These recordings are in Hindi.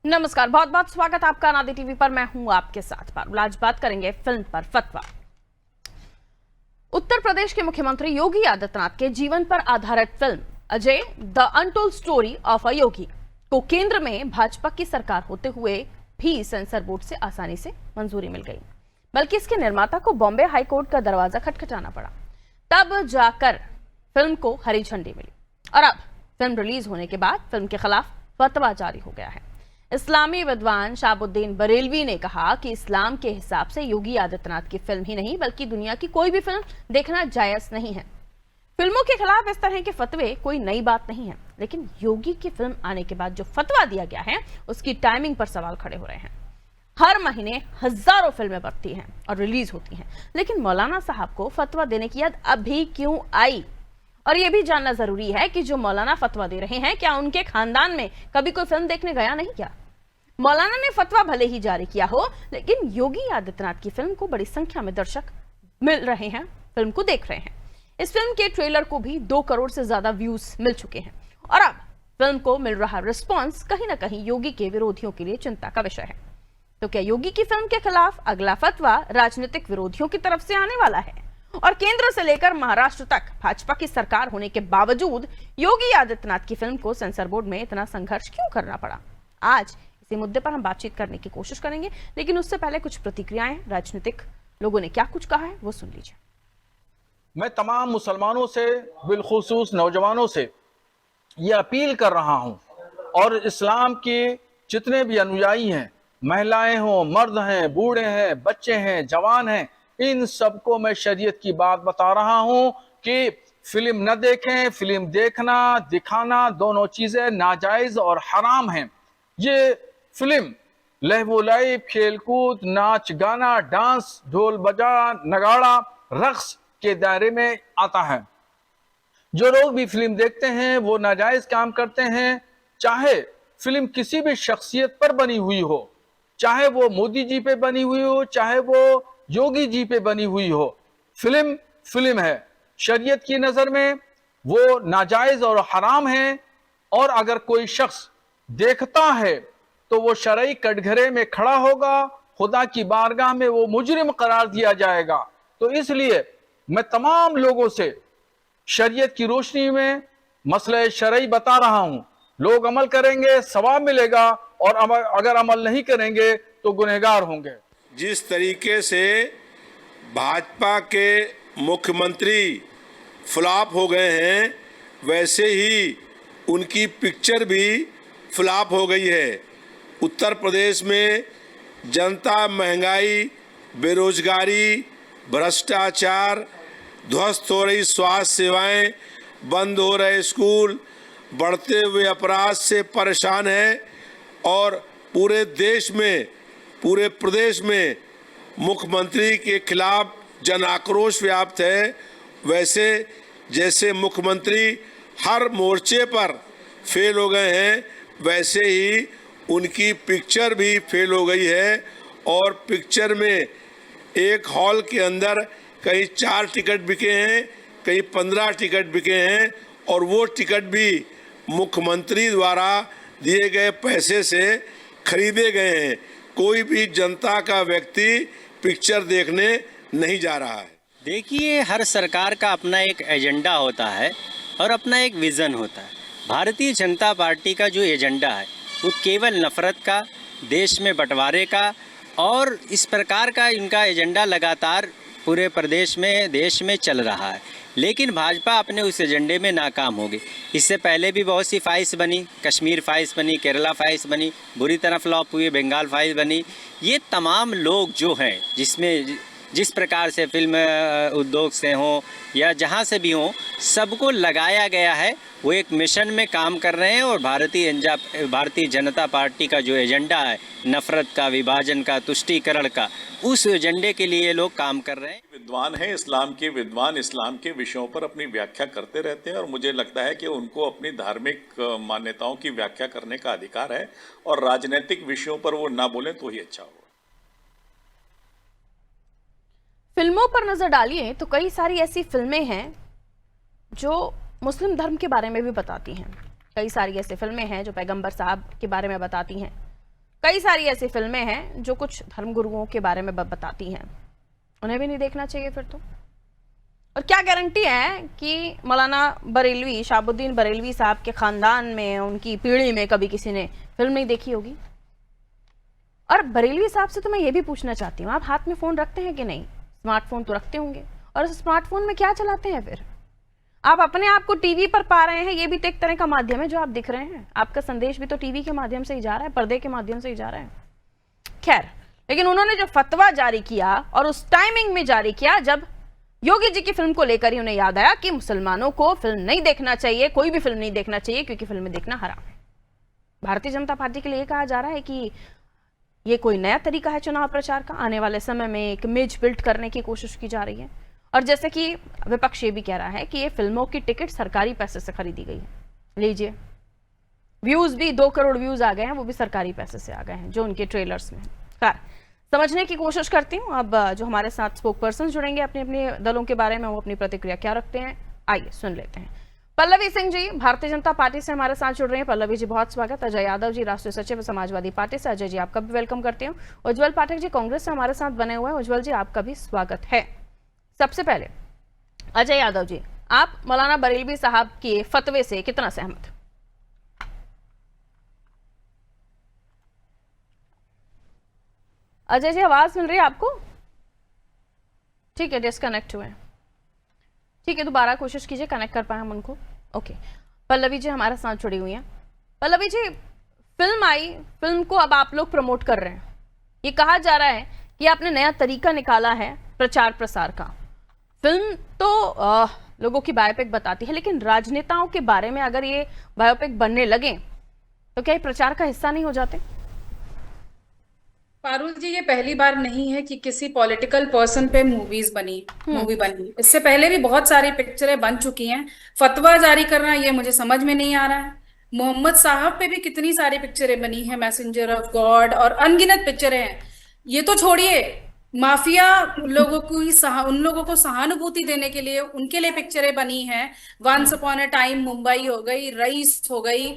नमस्कार, बहुत बहुत स्वागत आपका नादी टीवी पर। मैं हूं आपके साथ पारुल। आज बात करेंगे फिल्म पर फतवा। उत्तर प्रदेश के मुख्यमंत्री योगी आदित्यनाथ के जीवन पर आधारित film Ajay the untold story of a yogi को केंद्र में भाजपा की सरकार होते हुए भी सेंसर बोर्ड से आसानी से मंजूरी मिल गई, बल्कि इसके निर्माता को बॉम्बे हाईकोर्ट का दरवाजा खटखटाना पड़ा। तब जाकर फिल्म को हरी झंडी मिली और अब फिल्म रिलीज होने के बाद फिल्म के खिलाफ फतवा जारी हो गया है। इस्लामी विद्वान शाहबुद्दीन बरेलवी ने कहा कि इस्लाम के हिसाब से योगी आदित्यनाथ की फिल्म ही नहीं बल्कि दुनिया की कोई भी फिल्म देखना जायज नहीं है। फिल्मों के खिलाफ इस तरह के फतवे कोई नई बात नहीं है, लेकिन योगी की फिल्म आने के बाद जो फतवा दिया गया है उसकी टाइमिंग पर सवाल खड़े हो रहे हैं। हर महीने हजारों फिल्में बनती हैं और रिलीज होती हैं, लेकिन मौलाना साहब को फतवा देने की याद अभी क्यों आई? और यह भी जानना जरूरी है कि जो मौलाना फतवा दे रहे हैं, क्या उनके खानदान में कभी कोई फिल्म देखने गया नहीं? क्या मौलाना ने फतवा भले ही जारी किया हो, लेकिन योगी आदित्यनाथ की फिल्म को बड़ी संख्या में दर्शक मिल रहे हैं, फिल्म को देख रहे हैं। इस फिल्म के ट्रेलर को भी 2 करोड़ से ज्यादा व्यूज मिल चुके हैं और अब फिल्म को मिल रहा रिस्पॉन्स कहीं ना कहीं योगी के विरोधियों के लिए चिंता का विषय है। तो क्या योगी की फिल्म के खिलाफ अगला फतवा राजनीतिक विरोधियों की तरफ से आने वाला है? और केंद्र से लेकर महाराष्ट्र तक भाजपा की सरकार होने के बावजूद योगी आदित्यनाथ की फिल्म को सेंसर बोर्ड में इतना संघर्ष क्यों करना पड़ा? आज इसी मुद्दे पर हम बातचीत करने की कोशिश करेंगे, लेकिन उससे पहले कुछ प्रतिक्रियाएं राजनीतिक लोगों ने क्या कुछ कहा है वो सुन लीजिए। मैं तमाम मुसलमानों से, बिलखुसूस नौजवानों से ये अपील कर रहा हूं और इस्लाम के जितने भी अनुयायी हैं, महिलाएं हों, मर्द हैं, बूढ़े हैं, बच्चे हैं, जवान हैं, इन सबको मैं शरीयत की बात बता रहा हूं कि फिल्म न देखें। फिल्म देखना, दिखाना दोनों चीजें नाजायज और हराम हैं। ये फिल्म लहवो लाइव, खेलकूद, नाच गाना, डांस, ढोल बजा, नगाड़ा, रक्स के दायरे में आता है। जो लोग भी फिल्म देखते हैं वो नाजायज काम करते हैं, चाहे फिल्म किसी भी शख्सियत पर बनी हुई हो, चाहे वो मोदी जी पे बनी हुई हो, चाहे वो योगी जी पे बनी हुई हो। फिल्म फिल्म है, शरीयत की नजर में वो नाजायज और हराम है। और अगर कोई शख्स देखता है तो वो शरई कटघरे में खड़ा होगा, खुदा की बारगाह में वो मुजरिम करार दिया जाएगा। तो इसलिए मैं तमाम लोगों से शरीयत की रोशनी में मसले शरई बता रहा हूं। लोग अमल करेंगे, सवाब मिलेगा, और अगर अमल नहीं करेंगे तो गुनहगार होंगे। जिस तरीके से भाजपा के मुख्यमंत्री फ्लॉप हो गए हैं, वैसे ही उनकी पिक्चर भी फ्लॉप हो गई है। उत्तर प्रदेश में जनता महंगाई, बेरोजगारी, भ्रष्टाचार, ध्वस्त हो रही स्वास्थ्य सेवाएं, बंद हो रहे स्कूल, बढ़ते हुए अपराध से परेशान है और पूरे देश में, पूरे प्रदेश में मुख्यमंत्री के खिलाफ जन आक्रोश व्याप्त है। वैसे जैसे मुख्यमंत्री हर मोर्चे पर फेल हो गए हैं, वैसे ही उनकी पिक्चर भी फेल हो गई है। और पिक्चर में एक हॉल के अंदर कहीं 4 टिकट बिके हैं, कहीं 15 टिकट बिके हैं, और वो टिकट भी मुख्यमंत्री द्वारा दिए गए पैसे से खरीदे गए हैं। कोई भी जनता का व्यक्ति पिक्चर देखने नहीं जा रहा है। देखिए, हर सरकार का अपना एक एजेंडा होता है और अपना एक विज़न होता है। भारतीय जनता पार्टी का जो एजेंडा है वो केवल नफ़रत का, देश में बंटवारे का, और इस प्रकार का इनका एजेंडा लगातार पूरे प्रदेश में, देश में चल रहा है। लेकिन भाजपा अपने उस एजेंडे में नाकाम हो गई। इससे पहले भी बहुत सी फाइल्स बनी, कश्मीर फाइल्स बनी, केरला फाइल्स बनी, बुरी तरह फ्लॉप हुई, बंगाल फाइल्स बनी। ये तमाम लोग जो हैं, जिसमें जिस प्रकार से फिल्म उद्योग से हों या जहाँ से भी हों, सबको लगाया गया है। वो एक मिशन में काम कर रहे हैं और भारतीय जनता पार्टी का जो एजेंडा है नफ़रत का, विभाजन का, तुष्टीकरण का, उस एजेंडे के लिए लोग काम कर रहे हैं। विद्वान हैं, इस्लाम के विद्वान इस्लाम के विषयों पर अपनी व्याख्या करते रहते हैं और मुझे लगता है कि उनको अपनी धार्मिक मान्यताओं की व्याख्या करने का अधिकार है और राजनीतिक विषयों पर वो ना बोलें तो ही अच्छा होगा। फिल्मों पर नजर डालिए तो कई सारी ऐसी फिल्में हैं जो मुस्लिम धर्म के बारे में भी बताती हैं। कई सारी ऐसी फिल्में हैं जो पैगंबर साहब के बारे में बताती हैं। कई सारी ऐसी फिल्में हैं जो कुछ धर्मगुरुओं के बारे में बताती हैं, उन्हें भी नहीं देखना चाहिए फिर तो? और क्या गारंटी है कि मौलाना बरेलवी, शहाबुद्दीन बरेलवी साहब के खानदान में, उनकी पीढ़ी में कभी किसी ने फिल्म नहीं देखी होगी? और बरेलवी साहब से तो मैं ये भी पूछना चाहती हूँ, आप हाथ में फोन रखते हैं कि नहीं? स्मार्टफोन तो रखते होंगे, और उस स्मार्टफोन में क्या चलाते हैं फिर? आप अपने आप को टीवी पर पा रहे हैं, ये भी तो एक तरह का माध्यम है जो आप दिख रहे हैं। आपका संदेश भी तो टीवी के माध्यम से ही जा रहा है, पर्दे के माध्यम से ही जा रहा है। खैर, लेकिन उन्होंने जो फतवा जारी किया और उस टाइमिंग में जारी किया जब योगी जी की फिल्म को लेकर ही उन्हें याद आया कि मुसलमानों को फिल्म नहीं देखना चाहिए, कोई भी फिल्म नहीं देखना चाहिए, क्योंकि फिल्में देखना हराम है। भारतीय जनता पार्टी के लिए कहा जा रहा है कि ये कोई नया तरीका है चुनाव प्रचार का, आने वाले समय में एक इमेज बिल्ड करने की कोशिश की जा रही है। और जैसे कि विपक्ष ये भी कह रहा है कि ये फिल्मों की टिकट सरकारी पैसे से खरीदी गई है। लीजिए, व्यूज भी 2 करोड़ व्यूज आ गए हैं, वो भी सरकारी पैसे से आ गए हैं जो उनके ट्रेलर्स में। खैर, समझने की कोशिश करती हूँ। अब जो हमारे साथ स्पोक पर्सन जुड़ेंगे अपने अपने दलों के बारे में, वो अपनी प्रतिक्रिया क्या रखते हैं, आइए सुन लेते हैं। पल्लवी सिंह जी भारतीय जनता पार्टी से हमारे साथ जुड़ रहे हैं। पल्लवी जी बहुत स्वागत। अजय यादव जी राष्ट्रीय सचिव समाजवादी पार्टी से, अजय जी आपका भी वेलकम करते हैं। उज्जवल पाठक जी कांग्रेस से हमारे साथ बने हुए हैं, उज्जवल जी आपका भी स्वागत है। सबसे पहले अजय यादव जी, आप मौलाना बरेलवी साहब के फतवे से कितना सहमत हैं? अजय जी आवाज मिल रही है आपको? ठीक है, डिस्कनेक्ट हुए। ठीक है, दोबारा कोशिश कीजिए, कनेक्ट कर पाए हम उनको। ओके, पल्लवी जी हमारे साथ जुड़ी हुई हैं। पल्लवी जी, फिल्म आई, फिल्म को अब आप लोग प्रमोट कर रहे हैं। ये कहा जा रहा है कि आपने नया तरीका निकाला है प्रचार प्रसार का। फिल्म तो लोगों की बायोपिक बताती है, लेकिन राजनेताओं के बारे में अगर ये बायोपिक बनने लगे तो क्या ये प्रचार का हिस्सा नहीं हो जाते? पारुल जी, ये पहली बार नहीं है कि किसी पॉलिटिकल पर्सन पे मूवी बनी। इससे पहले भी बहुत सारी पिक्चरें बन चुकी हैं। फतवा जारी करना ये मुझे समझ में नहीं आ रहा है। मोहम्मद साहब पे भी कितनी सारी पिक्चरें बनी हैं, मैसेंजर ऑफ गॉड और अनगिनत पिक्चरें हैं। ये तो छोड़िए, माफिया लोगों को उन लोगों को सहानुभूति देने के लिए उनके लिए पिक्चरें बनी हैं। Once upon a time Mumbai हो गई, रईस हो गई,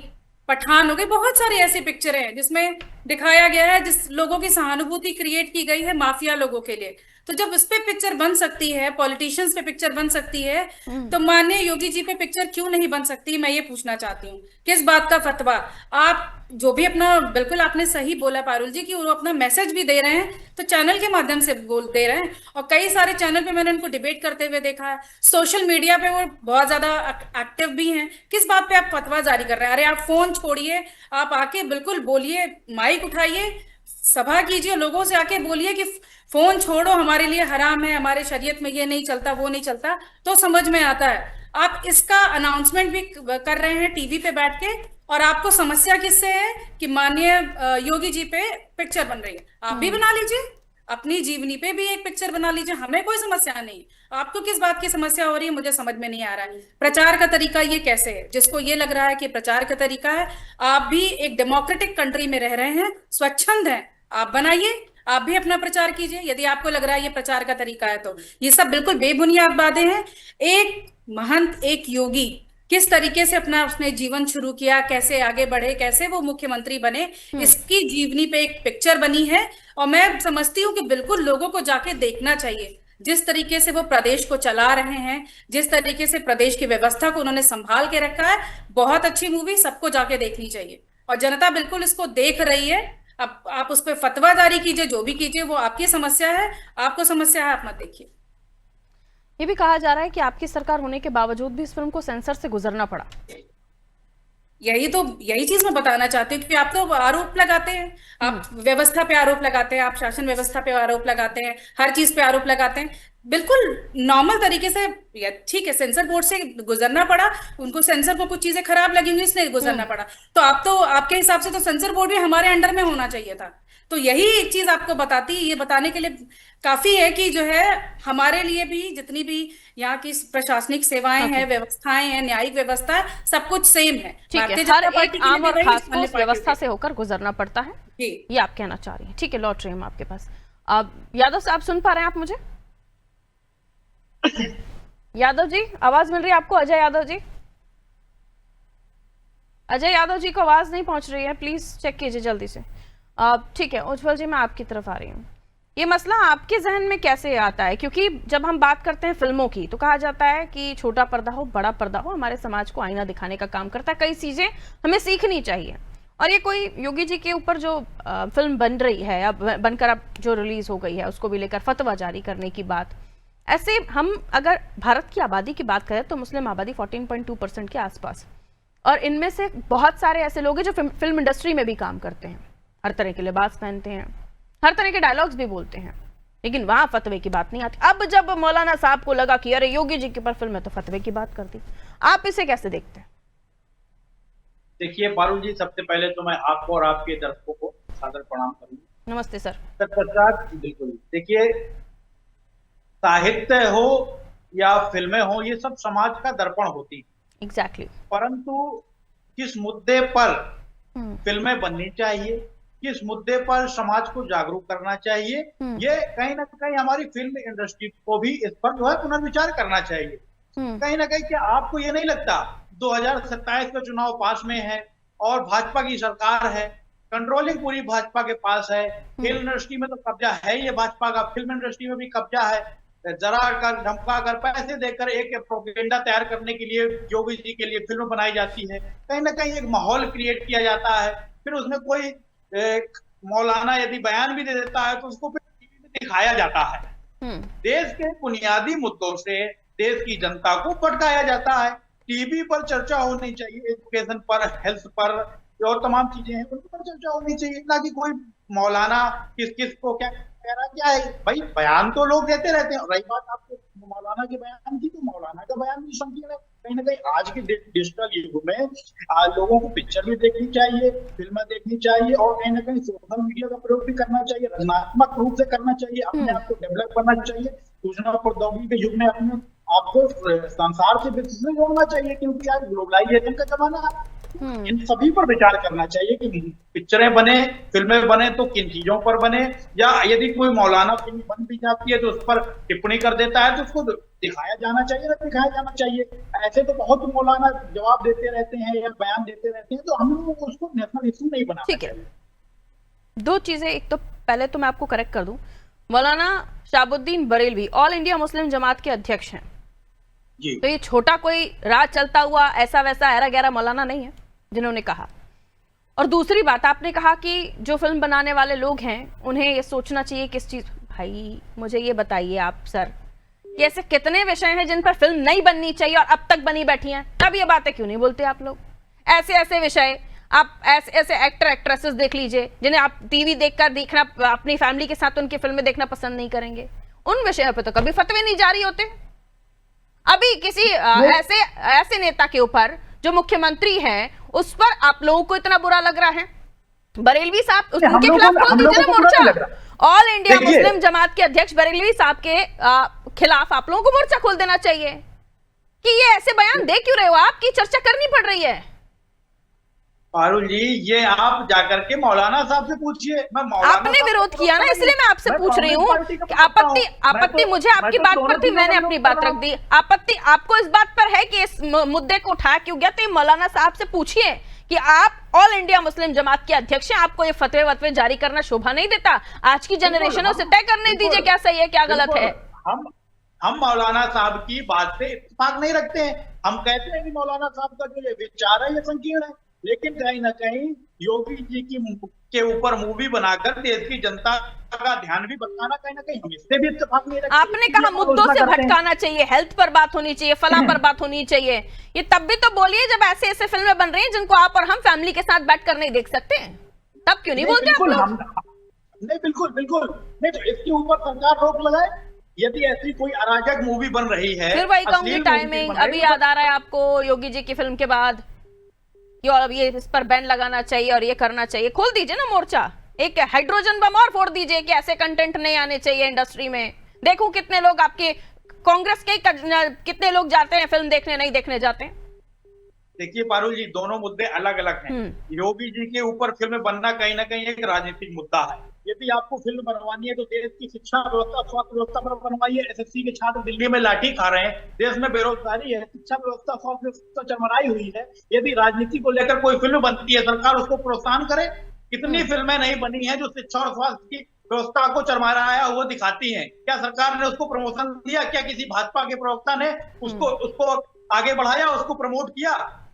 पठान हो गई, बहुत सारी ऐसी पिक्चरें हैं जिसमें दिखाया गया है, जिस लोगों की सहानुभूति क्रिएट की गई है माफिया लोगों के लिए। तो जब उस पे पिक्चर बन सकती है, पॉलिटिशियंस पे पिक्चर बन सकती है, तो माननीय योगी जी पे पिक्चर क्यों नहीं बन सकती? मैं ये पूछना चाहती हूँ। किस बात का फतवा? आप जो भी अपना, बिल्कुल आपने सही बोला पारुल जी कि वो अपना मैसेज भी दे रहे हैं, तो चैनल के माध्यम से बोल दे रहे हैं। और कई सारे चैनल पे मैंने उनको डिबेट करते हुए देखा है, सोशल मीडिया पे वो बहुत ज्यादा एक्टिव भी हैं। किस बात पे आप फतवा जारी कर रहे हैं? अरे आप फोन छोड़िए, आप आके बिल्कुल बोलिए, माइक उठाइए, सभा कीजिए, लोगों से आके बोलिए कि फोन छोड़ो, हमारे लिए हराम है, हमारे शरीयत में ये नहीं चलता, वो नहीं चलता, तो समझ में आता है। आप इसका अनाउंसमेंट भी कर रहे हैं टीवी पे बैठ के, और आपको समस्या किससे है कि माननीय योगी जी पे पिक्चर बन रही है। आप भी बना लीजिए, अपनी जीवनी पे भी एक पिक्चर बना लीजिए, हमें कोई समस्या नहीं। आपको किस बात की समस्या हो रही है, मुझे समझ में नहीं आ रहा है। प्रचार का तरीका ये कैसे है? जिसको ये लग रहा है कि प्रचार का तरीका है, आप भी एक डेमोक्रेटिक कंट्री में रह रहे हैं, स्वच्छंद हैं, आप बनाइए, आप भी अपना प्रचार कीजिए। यदि आपको लग रहा है ये प्रचार का तरीका है, तो ये सब बिल्कुल बेबुनियाद बातें हैं। एक महंत, एक योगी किस तरीके से अपना उसने जीवन शुरू किया, कैसे आगे बढ़े, कैसे वो मुख्यमंत्री बने, इसकी जीवनी पे एक पिक्चर बनी है। और मैं समझती हूँ कि बिल्कुल लोगों को जाके देखना चाहिए। जिस तरीके से वो प्रदेश को चला रहे हैं, जिस तरीके से प्रदेश की व्यवस्था को उन्होंने संभाल के रखा है, बहुत अच्छी मूवी, सबको जाके देखनी चाहिए। और जनता बिल्कुल इसको देख रही है। अब आप उस पर फतवा जारी कीजिए, जो भी कीजिए, वो आपकी समस्या है, आपको समस्या है, आप मत देखिए। ये भी कहा जा रहा है कि आपकी सरकार होने के बावजूद भी इस फिल्म को सेंसर से गुजरना पड़ा। यही चीज मैं बताना चाहती हूँ कि आप तो आरोप लगाते हैं, आप व्यवस्था पे आरोप लगाते हैं, आप शासन व्यवस्था पे आरोप लगाते हैं, हर चीज पे आरोप लगाते हैं। बिल्कुल नॉर्मल तरीके से, ठीक है, सेंसर बोर्ड से गुजरना पड़ा, उनको सेंसर को कुछ चीजें खराब लगेंगी इसलिए गुजरना पड़ा। तो आप तो, आपके हिसाब से तो सेंसर बोर्ड भी हमारे अंडर में होना चाहिए था। तो यही एक चीज आपको ये बताने के लिए काफी है कि जो है हमारे लिए भी, जितनी भी यहाँ की प्रशासनिक सेवाएं हैं, व्यवस्थाएं हैं, न्यायिक व्यवस्था है, सब कुछ सेम है। ठीक है, हर एक आम और खास को उस व्यवस्था से होकर गुजरना पड़ता है, ये आप कहना चाह रही हैं। ठीक है, लौट रही हूँ आपके पास। अब यादव साहब सुन पा रहे हैं आप मुझे? यादव जी आवाज मिल रही है आपको? अजय यादव जी, अजय यादव जी को आवाज नहीं पहुंच रही है, प्लीज चेक कीजिए जल्दी से। ठीक है उज्जवल जी, मैं आपकी तरफ आ रही हूँ। ये मसला आपके जहन में कैसे आता है? क्योंकि जब हम बात करते हैं फिल्मों की तो कहा जाता है कि छोटा पर्दा हो बड़ा पर्दा हो हमारे समाज को आईना दिखाने का काम करता है, कई चीजें हमें सीखनी चाहिए। और ये कोई योगी जी के ऊपर जो फिल्म बन रही है अब बनकर अब जो रिलीज हो गई है उसको भी लेकर फतवा जारी करने की बात, ऐसे हम अगर भारत की आबादी की बात करें तो मुस्लिम आबादी 14.2% के आसपास, और इनमें से बहुत सारे ऐसे लोग हैं जो फिल्म इंडस्ट्री में भी काम करते हैं, हर तरह के लिबास पहनते हैं, हर तरह के डायलॉग्स भी बोलते हैं, लेकिन वहां फतवे की बात नहीं आती। अब जब मौलाना साहब को लगा कि अरे योगी जी के ऊपर फिल्म है तो फतवे की बात कर दी, आप इसे कैसे देखते हैं? देखिए पारुल जी, सबसे पहले तो मैं आपको और आपके दर्शकों को सादर प्रणाम करूंगा। नमस्ते सर। तत्पश्चात बिल्कुल देखिए, साहित्य हो या फिल्में हो, ये सब समाज का दर्पण होती है। एग्जैक्टली। परंतु किस मुद्दे पर फिल्में बननी चाहिए, किस मुद्दे पर समाज को जागरूक करना चाहिए, ये कहीं ना कहीं हमारी फिल्म इंडस्ट्री को भी इस पर जो है पुनर्विचार करना चाहिए। कहीं ना कहीं क्या आपको ये नहीं लगता 2027 का चुनाव पास में है और भाजपा की सरकार है, कंट्रोलिंग पूरी भाजपा के पास है, फिल्म इंडस्ट्री में तो कब्जा है ही है भाजपा का, फिल्म इंडस्ट्री में भी कब्जा है, जरा कर धमका कर पैसे देकर एक प्रोपेगेंडा तैयार करने के लिए योगी जी के लिए फिल्म बनाई जाती है, कहीं ना कहीं एक माहौल क्रिएट किया जाता है, फिर उसमें कोई मौलाना यदि बयान भी दे देता है तो उसको फिर टीवी में दिखाया जाता है। देश के बुनियादी मुद्दों से देश की जनता को भटकाया जाता है। टीवी पर चर्चा होनी चाहिए, एजुकेशन पर, हेल्थ पर और तमाम चीजें हैं उन पर चर्चा होनी चाहिए, ना कि कोई मौलाना किस किस को क्या कह रहा क्या है। भाई बयान तो लोग देते रहते हैं, रही बात आपको मौलाना के बयान की, तो मौलाना का बयान भी संकीर्ण है। कहीं ना कहीं आज के डिजिटल युग में लोगों को पिक्चर भी देखनी चाहिए, फिल्में देखनी चाहिए और कहीं ना कहीं सोशल मीडिया का प्रयोग भी करना चाहिए, रचनात्मक रूप से करना चाहिए, अपने आप को डेवलप करना चाहिए, सूचना प्रौद्योगिकी के युग में अपने आपको संसार से विकसित जोड़ना चाहिए, क्योंकि आज ग्लोबलाइजेशन का जमाना है। इन सभी पर विचार करना चाहिए कि पिक्चरें बने, फिल्में बने तो किन चीजों पर बने, या यदि कोई मौलाना फिल्म बन भी जाती है तो उस पर टिप्पणी कर देता है तो उसको दिखाया जाना चाहिए ना दिखाया जाना चाहिए। ऐसे तो बहुत मौलाना जवाब देते रहते हैं या बयान देते रहते हैं, तो हम लोग उसको नेशनल इशू नहीं बना। ठीक है, दो चीजें, एक तो पहले तो मैं आपको करेक्ट कर दूं, Maulana Shahabuddin Barelvi all India Muslim Jamaat के अध्यक्ष हैं जी। तो ये छोटा कोई राज चलता हुआ ऐसा वैसा ऐरा गैरा मौलाना नहीं है जिन्होंने कहा। और दूसरी बात, आपने कहा कि जो फिल्म बनाने वाले लोग हैं उन्हें ये सोचना चाहिए किस चीज। भाई मुझे ये बताइए आप सर कि ऐसे कितने विषय हैं जिन पर फिल्म नहीं बननी चाहिए और अब तक बनी बैठी हैं, तब ये बातें क्यों नहीं बोलते आप लोग? ऐसे ऐसे विषय, आप ऐसे ऐसे एक्टर एक्ट्रेसेस देख लीजिए जिन्हें आप टीवी देखकर देखना, अपनी फैमिली के साथ उनकी फिल्में देखना पसंद नहीं करेंगे, उन विषयों पर तो कभी फतवे नहीं जारी होते। अभी किसी ऐसे नेता के ऊपर जो मुख्यमंत्री हैं उस पर आप लोगों को इतना बुरा लग रहा है? बरेलवी साहब, उनके खिलाफ खोल दीजिए ना मोर्चा। ऑल इंडिया मुस्लिम जमात के अध्यक्ष बरेलवी साहब के खिलाफ आप लोगों को मोर्चा खोल देना चाहिए कि ये ऐसे बयान दे क्यों रहे हो, आपकी चर्चा करनी पड़ रही है। पारुल जी, ये आप जाकर के मौलाना साहब से पूछिए। मैं मौलाना आपने विरोध किया ना, इसलिए मैं आपसे पूछ रही हूँ। आपत्ति मुझे आपकी बात पर थी, मैंने अपनी बात रख दी। आपत्ति आपको इस बात पर है कि इस मुद्दे को उठाया क्यों गया, तो मौलाना साहब से पूछिए कि आप ऑल इंडिया मुस्लिम जमात के अध्यक्ष हैं, आपको ये फतवे वतवे जारी करना शोभा नहीं देता? आज की जनरेशन है, उसे तय करने दीजिए क्या सही है क्या गलत है। हम मौलाना साहब की बात से इत्तेफाक नहीं रखते हैं। हम कहते हैं कि मौलाना साहब का जो ये विचार है ये संकीर्ण है, लेकिन कहीं ना कहीं योगी जी के ऊपर मूवी बनाकर देश की जनता का ध्यान भी भटकाना, कहीं ना कहीं हम इससे भी इत्तेफाक नहीं रखते। आपने कहा मुद्दों से भटकाना चाहिए, हेल्थ पर बात होनी चाहिए, फला पर बात होनी चाहिए, ये तब भी तो बोलिए जब ऐसे ऐसे फिल्में बन रही हैं जिनको आप और हम फैमिली के साथ बैठकर नहीं देख सकते हैं, तब क्यों नहीं बोलते आप लोग? नहीं, बिल्कुल बिल्कुल नहीं, तो इसके ऊपर सरकार रोक लगाए। यदि ऐसी कोई अराजक मूवी बन रही है, फिर वही कहूंगी टाइमिंग। अभी याद आ रहा है आपको योगी जी की फिल्म के बाद ये इस पर बैन लगाना चाहिए और ये करना चाहिए, खोल दीजिए ना मोर्चा, एक हाइड्रोजन बम और फोड़ दीजिए कि ऐसे कंटेंट नहीं आने चाहिए इंडस्ट्री में। देखो कितने लोग आपके कांग्रेस के कितने लोग जाते हैं फिल्म देखने, नहीं देखने जाते हैं। देखिए पारुल जी, दोनों मुद्दे अलग अलग हैं। योगी जी के ऊपर फिल्म बनना कहीं ना कहीं एक राजनीतिक मुद्दा है। यदि आपको फिल्म बनवानी है तो देश की शिक्षा व्यवस्था, स्वास्थ्य व्यवस्था पर बनवाइए। एसएससी के छात्र दिल्ली में लाठी खा रहे हैं, देश में बेरोजगारी है, शिक्षा व्यवस्था, स्वास्थ्य व्यवस्था चरमराई हुई है। यदि राजनीति को लेकर कोई फिल्म बनती है, सरकार उसको प्रोत्साहन करे, कितनी फिल्में नहीं बनी हैं जो शिक्षा और स्वास्थ्य की व्यवस्था को चरमराया वो दिखाती हैं। क्या सरकार ने उसको प्रमोशन दिया? क्या किसी भाजपा के प्रवक्ता ने उसको आगे बढ़ाया, उसको प्रमोट किया?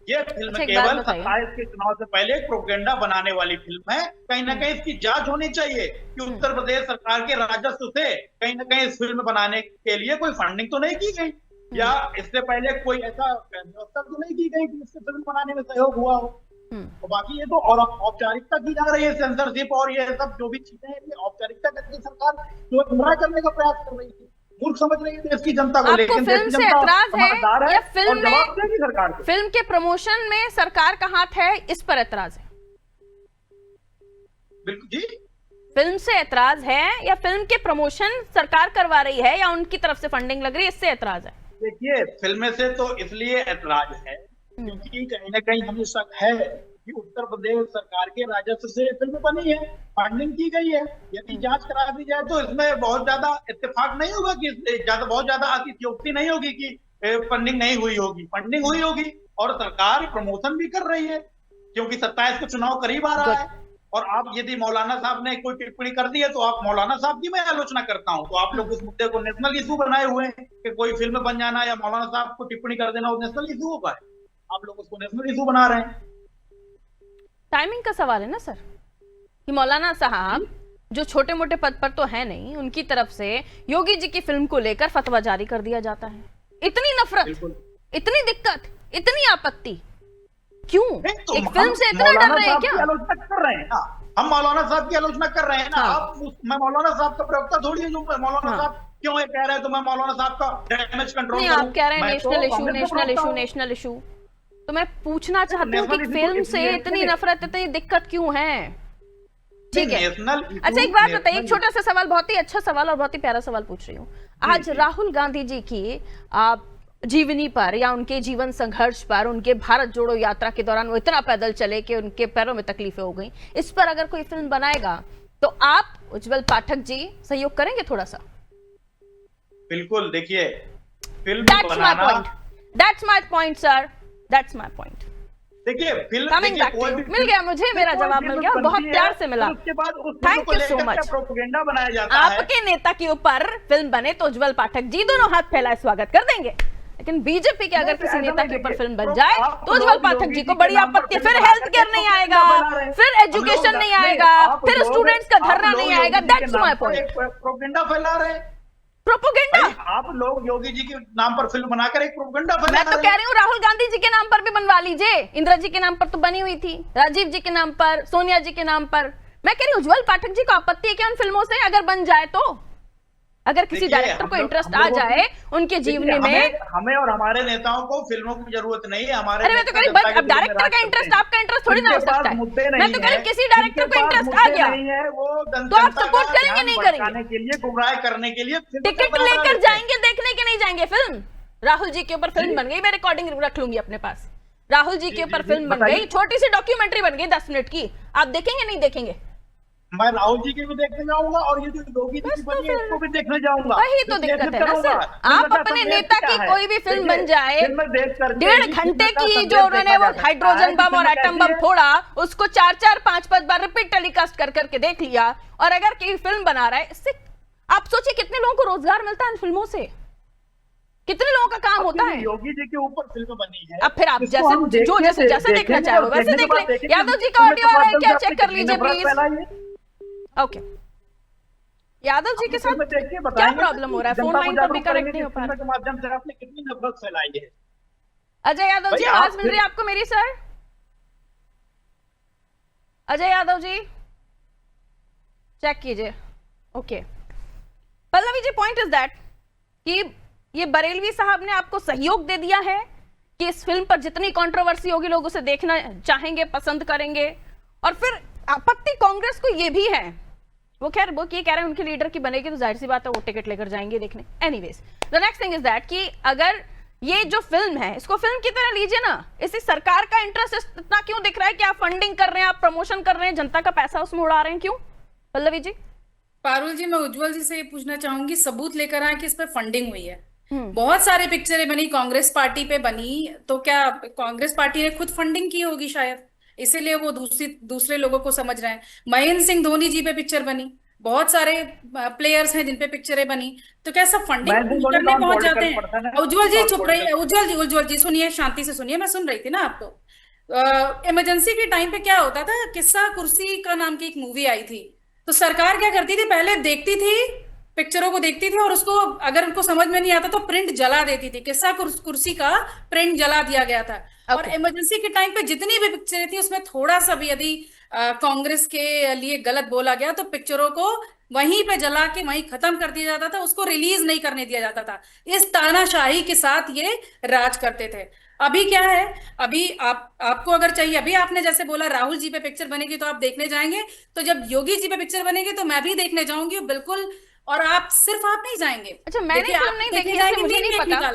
ये फिल्म अच्छा, एक बात केवल बताइए। 27 के चुनाव से पहले एक प्रोपेगेंडा बनाने वाली फिल्म है। कहीं ना कहीं इसकी जांच होनी चाहिए कि उत्तर प्रदेश सरकार के राजस्व से कहीं ना कहीं इस फिल्म बनाने के लिए कोई फंडिंग तो नहीं की गई, या इससे पहले कोई ऐसा व्यवस्था तो नहीं की गई कि इससे फिल्म बनाने में सहयोग हुआ हो। तो बाकी ये तो और औपचारिकता की जा रही है, सेंसरशिप और ये सब जो भी चीजें हैं, ये औपचारिकता करके सरकार जो गुमराह करने का प्रयास कर रही है, मूर्ख समझ रही है देश की जनता को। आपको लेकिन फिल्म देश की से जनता एतराज है समझदार या और फिल्म जवाब में देगी सरकार को। फिल्म के प्रमोशन में सरकार का हाथ है, इस पर एतराज है? बिल्कुल जी, फिल्म से एतराज है या फिल्म के प्रमोशन सरकार करवा रही है या उनकी तरफ से फंडिंग लग रही है, इससे एतराज है? देखिए फिल्म से तो इसलिए एतराज है क्योंकि कहीं ना कहीं हमें शक है कि उत्तर प्रदेश सरकार के राजस्व से फिल्म बनी है, फंडिंग की गई है। यदि जांच करा दी जाए तो इसमें बहुत ज्यादा इत्तेफाक नहीं होगा कि बहुत ज्यादा अतिशयोक्ति नहीं होगी कि फंडिंग नहीं हुई होगी, फंडिंग हुई होगी और सरकार प्रमोशन भी कर रही है क्योंकि 27 को चुनाव करीब आ रहा है। और आप यदि मौलाना साहब ने कोई टिप्पणी कर दी है तो आप मौलाना साहब की मैं आलोचना करता हूं, तो आप लोग उस मुद्दे को नेशनल इशू बनाए हुए हैं कि कोई फिल्म बन जाना या मौलाना साहब को टिप्पणी कर देना वो नेशनल इशू होगा, आप लोग उसको नेशनल इशू बना रहे हैं। टाइमिंग का सवाल है ना सर, कि मौलाना साहब जो छोटे मोटे पद पर तो है नहीं, उनकी तरफ से योगी जी की फिल्म को लेकर फतवा जारी कर दिया जाता है। इतनी नफरत, इतनी दिक्कत, इतनी आपत्ति क्यों? तो एक फिल्म से इतना डर रहे हैं क्या? आलोचना कर रहे हैं ना, हम मौलाना साहब की आलोचना कर रहे हैं ना। हाँ। मैं मौलाना साहब का प्रवक्ता थोड़ी हूँ, मौलाना साहब क्यों ये कह रहे हैं तो मैं मौलाना साहब का डैमेज कंट्रोल नहीं, आप कह रहे हैं national issue, national issue, national issue. तो मैं पूछना चाहती हूँ कि फिल्म से इतनी नफरत, इतनी दिक्कत क्यों है? ठीक है, अच्छा एक बात बताइए, एक छोटा सा सवाल, बहुत ही अच्छा सवाल और बहुत ही प्यारा सवाल पूछ रही हूँ। आज राहुल गांधी जी की जीवनी पर या उनके जीवन संघर्ष पर, उनके भारत जोड़ो यात्रा के दौरान वो इतना पैदल चले कि उनके पैरों में तकलीफें हो गई, इस पर अगर कोई फिल्म बनाएगा तो आप उज्जवल पाठक जी सहयोग करेंगे थोड़ा सा? बिल्कुल, देखिए film That's my point. That's my point, sir. That's my point. देखिए film Coming back to you. मिल गया मुझे, मेरा जवाब मिल गया और बहुत प्यार से मिला। उसके बाद उस Thank you so much. Propaganda बनाया जाता है। आपके नेता के ऊपर फिल्म बने तो उज्जवल पाठक जी दोनों हाथ फैलाए स्वागत कर देंगे, लेकिन बीजेपी के अगर किसी नेता के ऊपर फिल्म बन जाए तो उज्जवल पाठक जी को बड़ी आपत्ति, फिर हेल्थ केयर नहीं आएगा, फिर एजुकेशन नहीं आएगा, फिर स्टूडेंट्स का धरना नहीं आएगा। That's my point. प्रोपेगेंडा फैला रहे हैं, प्रोपेगेंडा। आप लोग योगी जी के नाम पर फिल्म बनाकर एक प्रोपेगेंडा फैला मैं तो कह रही हूँ राहुल गांधी जी के नाम पर भी बनवा लीजिए, इंदिरा जी के नाम पर तो बनी हुई थी, राजीव जी के नाम पर, सोनिया जी के नाम पर। मैं कह रही हूँ उज्जवल पाठक जी को आपत्ति है क्या उन फिल्मों से? अगर बन जाए तो, अगर किसी डायरेक्टर को इंटरेस्ट आ जाए उनके जीवनी में। हमें और हमारे नेताओं को फिल्मों की जरूरत नहीं है। हमारे अरे मैं तो कह रही हूँ, अब डायरेक्टर का इंटरेस्ट, आपका इंटरेस्ट थोड़ी ना हो सकता है। मैं तो कह रही हूँ किसी डायरेक्टर को इंटरेस्ट आ गया तो आप सपोर्ट करेंगे नहीं करेंगे? के लिए, गुमराह करने के लिए टिकट लेकर जाएंगे देखने के नहीं जाएंगे फिल्म? राहुल जी के ऊपर फिल्म बन गई, मैं रिकॉर्डिंग रख लूंगी अपने पास। राहुल जी के ऊपर फिल्म बन गई, छोटी सी डॉक्यूमेंट्री बन गई 10 मिनट की, आप देखेंगे नहीं देखेंगे? मैं राहुल जी के भी देखने जाऊंगा और ये जो योगी जी की बनी है इसको भी देखने जाऊंगा। वही तो दिक्कत है ना सर, आप अपने नेता की कोई भी फिल्म बन जाए, 1.5 घंटे की जो उन्होंने वो हाइड्रोजन बम और एटम बम फोड़ा, उसको 4-4, 5-5 बार रिपीट टेलीकास्ट कर करके देख लिया, और अगर कोई फिल्म बना रहा है, इससे आप सोचिए कितने लोगों को रोजगार मिलता है इन फिल्मों से, कितने लोगों का काम होता है। योगी जी के ऊपर फिल्म बनी है, अब फिर आप जैसे देखना चाहो वैसे देख ले। यादव जी का ऑडियो आ रहा है क्या, चेक कर लीजिए प्लीज। ओके, यादव जी के साथ क्या प्रॉब्लम हो रहा है? फोन लाइन पर भी कनेक्ट नहीं हो पा रहा के माध्यम से आपने कितनी नफरत फैलाई है। अजय यादव जी, आवाज मिल रही है आपको मेरी सर? अजय यादव जी चेक कीजिए। Okay, Pallavi ji, point is that कि ये बरेलवी साहब ने आपको सहयोग दे दिया है कि इस फिल्म पर जितनी कंट्रोवर्सी होगी लोग उसे देखना चाहेंगे, पसंद करेंगे। और फिर आपत्ति कांग्रेस को ये भी है, वो खैर वो ये कह रहे हैं उनके लीडर की बनेगी तो जाहिर सी बात है वो टिकट लेकर जाएंगे देखने। Anyways, the next thing is that कि अगर ये जो फिल्म है इसको फिल्म की तरह लीजिए ना, इसी सरकार का इंटरेस्ट इतना क्यों दिख रहा है कि आप फंडिंग कर रहे हैं, आप प्रमोशन कर रहे हैं, जनता का पैसा उसमें उड़ा रहे हैं, क्यों? पल्लवी जी। पारुल जी, मैं उज्जवल जी से ये पूछना चाहूंगी, सबूत लेकर आए कि इस पर फंडिंग हुई है। बहुत सारी पिक्चरें बनी, कांग्रेस पार्टी पे बनी, तो क्या कांग्रेस पार्टी ने खुद फंडिंग की होगी शायद? इसीलिए वो दूसरे लोगों को समझ रहे हैं। महेंद्र सिंह धोनी जी पे पिक्चर बनी, बहुत सारे प्लेयर्स हैं जिन पे पिक्चरें बनी, तो क्या सब फंडिंग करने पहुंच जाते हैं? उज्जवल जी चुप रहिए, उज्जवल जी सुनिए, शांति से सुनिए, मैं सुन रही थी ना आपको। इमरजेंसी के टाइम पे क्या होता था, किस्सा कुर्सी का नाम की एक मूवी आई थी, तो सरकार क्या करती थी, पहले देखती थी, पिक्चरों को देखती थी, और उसको अगर उनको समझ में नहीं आता तो प्रिंट जला देती थी। किस्सा कुर्सी का प्रिंट जला दिया गया था। और इमरजेंसी के टाइम पे जितनी भी पिक्चरें थी उसमें थोड़ा सा भी यदि कांग्रेस के लिए गलत बोला गया तो पिक्चरों को वहीं पे जला के वहीं खत्म कर दिया जाता था, उसको रिलीज नहीं करने दिया जाता था। इस तानाशाही के साथ ये राज करते थे। अभी क्या है, अभी आपको अगर चाहिए, अभी आपने जैसे बोला राहुल जी पे पिक्चर बनेगी तो आप देखने जाएंगे, तो जब योगी जी पे पिक्चर बनेगी तो मैं भी देखने जाऊंगी बिल्कुल। और आप नहीं जाएंगे। अच्छा, मैंने फिल्म नहीं देखी इसलिए मुझे नहीं पता।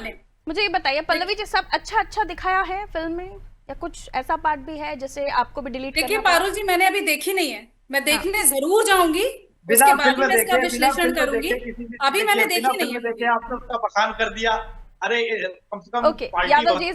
मुझे ये बताइए पल्लवी जी, सब अच्छा दिखाया है फिल्म में या कुछ ऐसा पार्ट भी है जैसे आपको भी डिलीट करना? देखिए पारुल जी, मैंने अभी देखी नहीं है, मैं देखने जरूर जाऊंगी, उसके बाद में इसका विश्लेषण करूंगी। अभी मैंने देखी नहीं है। आपने उसका बखान कर दिया, अरे कम से कम ओके, यादव जी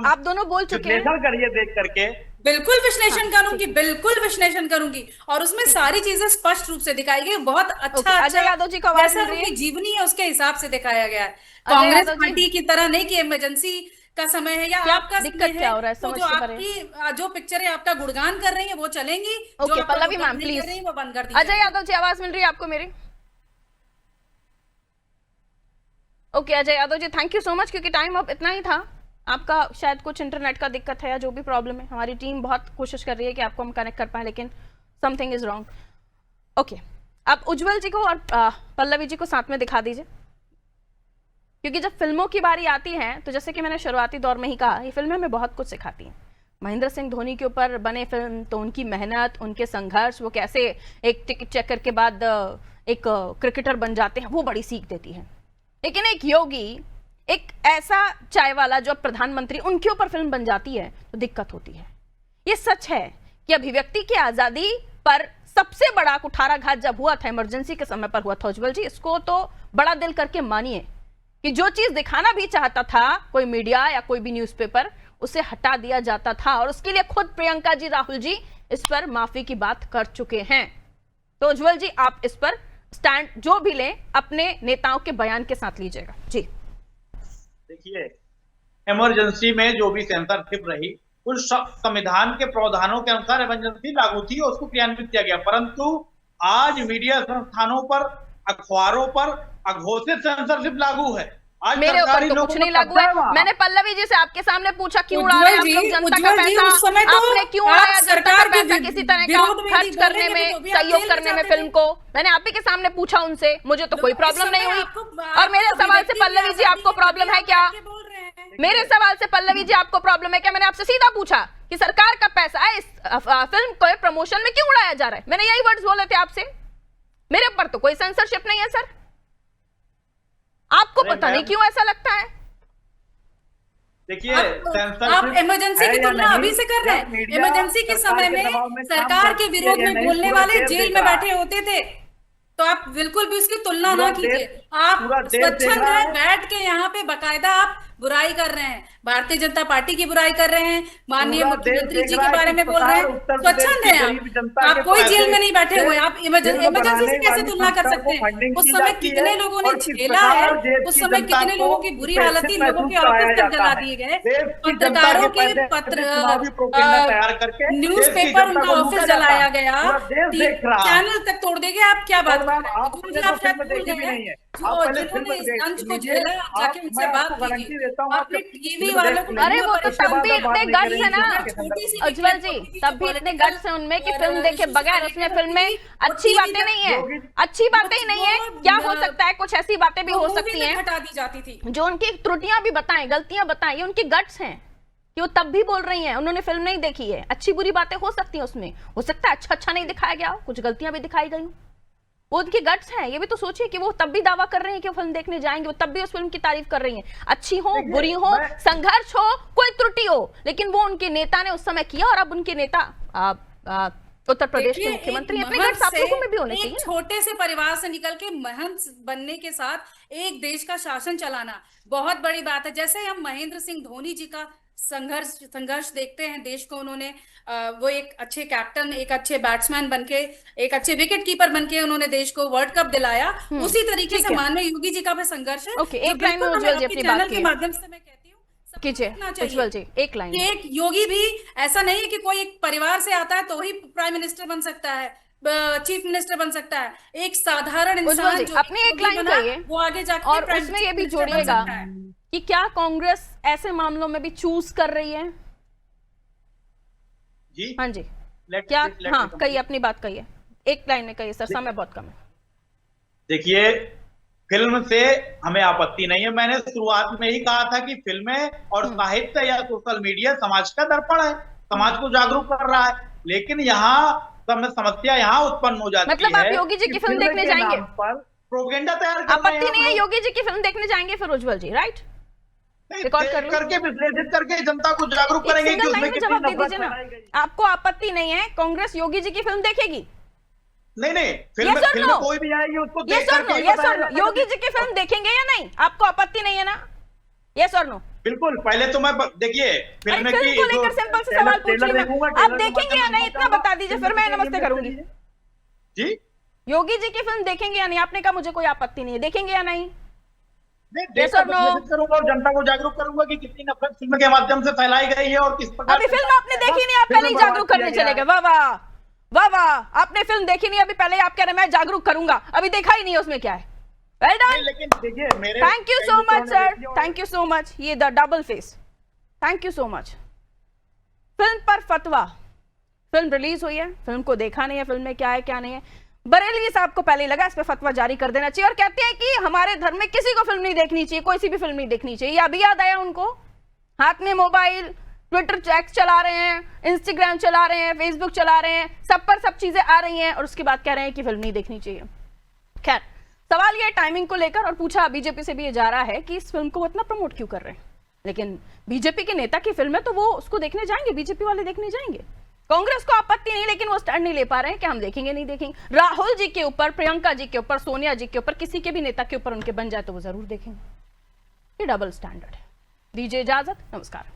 आप दोनों बोल चुके हैं, करिए देख करके। बिल्कुल विश्लेषण करूंगी, बिल्कुल विश्लेषण करूंगी, और उसमें सारी चीजें स्पष्ट रूप से दिखाई गई। बहुत अच्छा अजय यादव जी को आवाज जैसा उनकी जीवनी है उसके हिसाब से दिखाया गया है। कांग्रेस पार्टी की तरह नहीं कि इमरजेंसी का समय है या आपका दिक्कत क्या हो रहा है, समझ जो आपकी जो पिक्चरें आपका गुणगान कर रही है वो चलेंगी, ओके पल्लवी मैम प्लीज, वो बंद कर दीजिए। अजय यादव जी आवाज मिल रही है आपको मेरी? Okay Ajay Yadav ji, thank you so much, क्योंकि टाइम अब इतना ही था। आपका शायद कुछ इंटरनेट का दिक्कत है या जो भी प्रॉब्लम है, हमारी टीम बहुत कोशिश कर रही है कि आपको हम कनेक्ट कर पाए, लेकिन समथिंग इज रॉन्ग। ओके, आप उज्जवल जी को और पल्लवी जी को साथ में दिखा दीजिए, क्योंकि जब फिल्मों की बारी आती है तो जैसे कि मैंने शुरुआती दौर में ही कहा, ये फिल्में हमें बहुत कुछ सिखाती हैं। महेंद्र सिंह धोनी के ऊपर बने फिल्म, तो उनकी मेहनत, उनके संघर्ष, वो कैसे एक टिकट चेकर के बाद एक क्रिकेटर बन जाते हैं, वो बड़ी सीख देती है। लेकिन एक योगी, एक ऐसा चाय वाला जो प्रधानमंत्री, उनके ऊपर फिल्म बन जाती है तो दिक्कत होती है। ये सच है कि अभिव्यक्ति की आजादी पर सबसे बड़ा कुठाराघात जब हुआ था, इमरजेंसी के समय पर हुआ था उज्जवल जी, इसको तो बड़ा दिल करके मानिए कि जो चीज दिखाना भी चाहता था कोई मीडिया या कोई भी न्यूज़पेपर, उसे हटा दिया जाता था, और उसके लिए खुद प्रियंका जी, राहुल जी इस पर माफी की बात कर चुके हैं। तो उज्जवल जी आप इस पर स्टैंड जो भी लें अपने नेताओं के बयान के साथ लीजिएगा जी। देखिए, इमरजेंसी में जो भी सेंसरशिप रही, उस संविधान के प्रावधानों के अनुसार इमरजेंसी लागू थी और उसको क्रियान्वित किया गया, परंतु आज मीडिया संस्थानों पर, अखबारों पर अघोषित सेंसरशिप लागू है। आज मेरे ऊपर तो कुछ नहीं लागू है। मैंने पल्लवी जी से आपके सामने पूछा क्यों उड़ा रहे हैं आप लोग जनता का पैसा, आपने क्यों उड़ाया जनता का पैसा किसी तरह का खर्च करने में, सहयोग करने में फिल्म को? मैंने आप ही के सामने पूछा उनसे, मुझे तो कोई प्रॉब्लम नहीं हुई। और मेरे सवाल से पल्लवी जी आपको प्रॉब्लम है क्या? मेरे सवाल से पल्लवी जी आपको प्रॉब्लम है क्या? मैंने आपसे सीधा पूछा कि सरकार का पैसा इस फिल्म को प्रमोशन में क्यों उड़ाया जा रहा है। मैंने यही वर्ड्स बोले थे आपसे। मेरे ऊपर तो कोई सेंसरशिप नहीं है सर, आपको पता नहीं क्यों ऐसा लगता है। देखिए, आप इमरजेंसी की तुलना अभी से कर रहे हैं। इमरजेंसी के समय में सरकार के विरोध में बोलने वाले जेल में बैठे होते थे, तो आप बिल्कुल भी उसकी तुलना ना कीजिए। आप स्वच्छंद है, बैठ के यहाँ पे बकायदा आप बुराई कर रहे हैं, भारतीय जनता पार्टी की बुराई कर रहे हैं, माननीय मुख्यमंत्री जी के बारे में बोल रहे हैं। स्वच्छंद है आप कोई जेल में नहीं बैठे हुए, आप इमरजेंसी से कैसे तुलना कर सकते हैं? उस समय कितने लोगों ने झेला है, उस समय कितने लोगों की बुरी हालत थी, लोगों के ऑफिस तक जला दिए गए, पत्रकारों के न्यूज़पेपर उनका ऑफिस जलाया गया, चैनल तक तोड़ दिए गए। आप क्या बात कर रहे हैं? आप शायद भूल गए हैं जिन्होंने इस अंश को झेला, जाके उनसे बात कीजिए। आपने टीवी वालों को, अरे वो तो तब भी इतने गट्स है ना उज्जवल जी, तब भी इतने गट्स हैं उनमें कि फिल्म देखे बगैर, उसमें फिल्म में अच्छी बातें नहीं है, अच्छी बातें ही नहीं है। क्या हो सकता है, कुछ ऐसी बातें भी हो सकती हैं हटा दी जाती थी, जो उनकी त्रुटियां भी बताएं, गलतियां बताएं, ये उनकी गट्स हैं कि वो तब भी बोल रही हैं। उन्होंने फिल्म नहीं देखी है, अच्छी बुरी बातें हो सकती हैं उसमें, हो सकता है अच्छा नहीं दिखाया गया, कुछ गलतियां भी दिखाई गई, वो उनकी गट्स हैं। ये भी तो सोचिए कि वो तब भी दावा कर रहे हैं कि वो फिल्म देखने जाएंगे, वो तब भी उस फिल्म की तारीफ कर रही हैं, अच्छी हो, बुरी हो, संघर्ष हो, कोई त्रुटि हो, लेकिन वो उनके नेता ने उस समय किया, और अब उनके नेता उत्तर प्रदेश के मुख्यमंत्री हैं। अपने गट्स आप लोगों में भी होने चाहिए। छोटे से परिवार से निकल के महंत बनने के साथ एक देश का शासन चलाना बहुत बड़ी बात है। जैसे हम महेंद्र सिंह धोनी जी का संघर्ष देखते हैं देश को उन्होंने। वो एक अच्छे कैप्टन, एक अच्छे बैट्समैन बनके, एक अच्छे विकेट कीपर बनके उन्होंने देश को वर्ल्ड कप दिलाया। उसी तरीके से माननीय योगी जी का भी संघर्ष है। ओके, जो एक लाइन में बिल्कुल उज्ज्वल जी हमें अपनी अपने बात चैनल के कीजिए। माध्यम से मैं कहती हूँ सबको कीजिए देखना चाहिए उज्ज्वल जी, एक लाइन। कि एक योगी भी ऐसा नहीं है कि कोई एक परिवार से आता है तो ही प्राइम मिनिस्टर बन सकता है, चीफ मिनिस्टर बन सकता है। एक साधारण उज्ज्वल इंसान जी जो अपनी एक योगी लाइन बना, कहिए वो आगे जाके और प्राइम उसमें ये भी मिनिस्टर बन जोड़िएगा सकता है। कि क्या कांग्रेस ऐसे मामलों में भी चूज कर रही है? जी हाँ जी, let- क्या? let me हाँ complete. कहिए, अपनी बात कहिए, एक लाइन में कहिए सर, समय बहुत कम है। देखिए, फिल्म से हमें आपत्ति नहीं है। मैंने शुरुआत में ही कहा था कि फिल्में और साहित्य या सोशल मीडिया समाज का दर्पण है, समाज को जागरूक कर रहा है। लेकिन यहाँ समस्या यहाँ उत्पन्न हो जाती है। मतलब आप योगी जी की फिल्म देखने के जाएंगे? नाम पर प्रोपेगेंडा तैयार कर रहे हैं आपत्ति आप नहीं है, लोग। योगी जी की फिल्म देखने जाएंगे फिर उज्ज्वल जी, राइट? नहीं, रिकॉर्ड कर लो। करके विश्लेषित करके जनता को जागरूक एक करेंगे कि सिंगल उसमें लाइन में कितनी जवाब दे नफरत दीजिए ना। फैलाई गई। आपको आपत्ति नहीं है, कांग्रेस योगी जी की फिल्म देखेगी? नहीं, film Yes or film no? कोई भी आएगी उसको यस देख और करके नो, ही यस बताया और नो, जाएगा। योगी जी की फिल्म देखेंगे या नहीं? आपको आपत्ति नहीं है ना? यस और नो? बिल्कुल। पहले तो मैं देखिए फिल्म फिल्म की को लेकर जो सिंपल से ट्रेलर- सवाल पूछ ट्रेलर लिया देखूंगा, मैं। आप ट्रेलर के देखेंगे या माध्यम नहीं, से इतना बता दीजिए, फिर मैं नमस्ते करूंगी। जी योगी जी की फिल्म देखेंगे या नहीं? आपने कहा मुझे कोई आपत्ति नहीं है, देखेंगे या नहीं? नहीं, Yes देखकर or no? विश्लेषित करूंगा और जनता को जागरूक करूंगा कि कितनी नफरत फिल्म के माध्यम से फैलाई गई है और किस प्रकार अभी से फिल्म आपने देखी नहीं, आप फिल्म पहले ही बर्बाद जागरूक किया करने गया चले है। गए। वाह वाह, वाह वाह, आपने फिल्म देखी नहीं, अभी पहले ही आप कह रहे हैं मैं जागरूक करूंगा, अभी देखा ही नहीं है, उसमें क्या है? वेल नहीं, डन, लेकिन देखिए मेरे थैंक यू कई सो मित्रों मच ने सर, देखी और- थैंक यू सो मच। ये the double face, thank you so much. Film पर फतवा, फिल्म रिलीज हुई है, फिल्म को देखा नहीं है, फिल्म में क्या है क्या नहीं है। बरेलवी साहब को पहले ही लगा इस पे फतवा जारी कर देना चाहिए और कहते हैं कि हमारे धर्म में किसी को फिल्म नहीं देखनी चाहिए, कोई सी भी फिल्म नहीं देखनी चाहिए। अभी याद आया उनको, हाथ में मोबाइल, ट्विटर चैट चला रहे हैं, इंस्टाग्राम चला रहे हैं, फेसबुक चला रहे हैं, सब पर सब चीजें आ रही हैं और उसके बाद कह रहे हैं कि फिल्म नहीं देखनी चाहिए। खैर, सवाल ये टाइमिंग को लेकर और पूछा बीजेपी से भी ये जा रहा है कि इस फिल्म को इतना प्रमोट क्यों कर रहे हैं, लेकिन बीजेपी के नेता की फिल्म है तो वो उसको देखने जाएंगे, बीजेपी वाले देखने जाएंगे। कांग्रेस को आपत्ति नहीं, लेकिन वो स्टैंड नहीं ले पा रहे हैं कि हम देखेंगे नहीं देखेंगे। राहुल जी के ऊपर, प्रियंका जी के ऊपर, सोनिया जी के ऊपर, किसी के भी नेता के ऊपर उनके बन जाए तो वो जरूर देखेंगे। ये डबल स्टैंडर्ड है। दीजिए इजाजत, नमस्कार।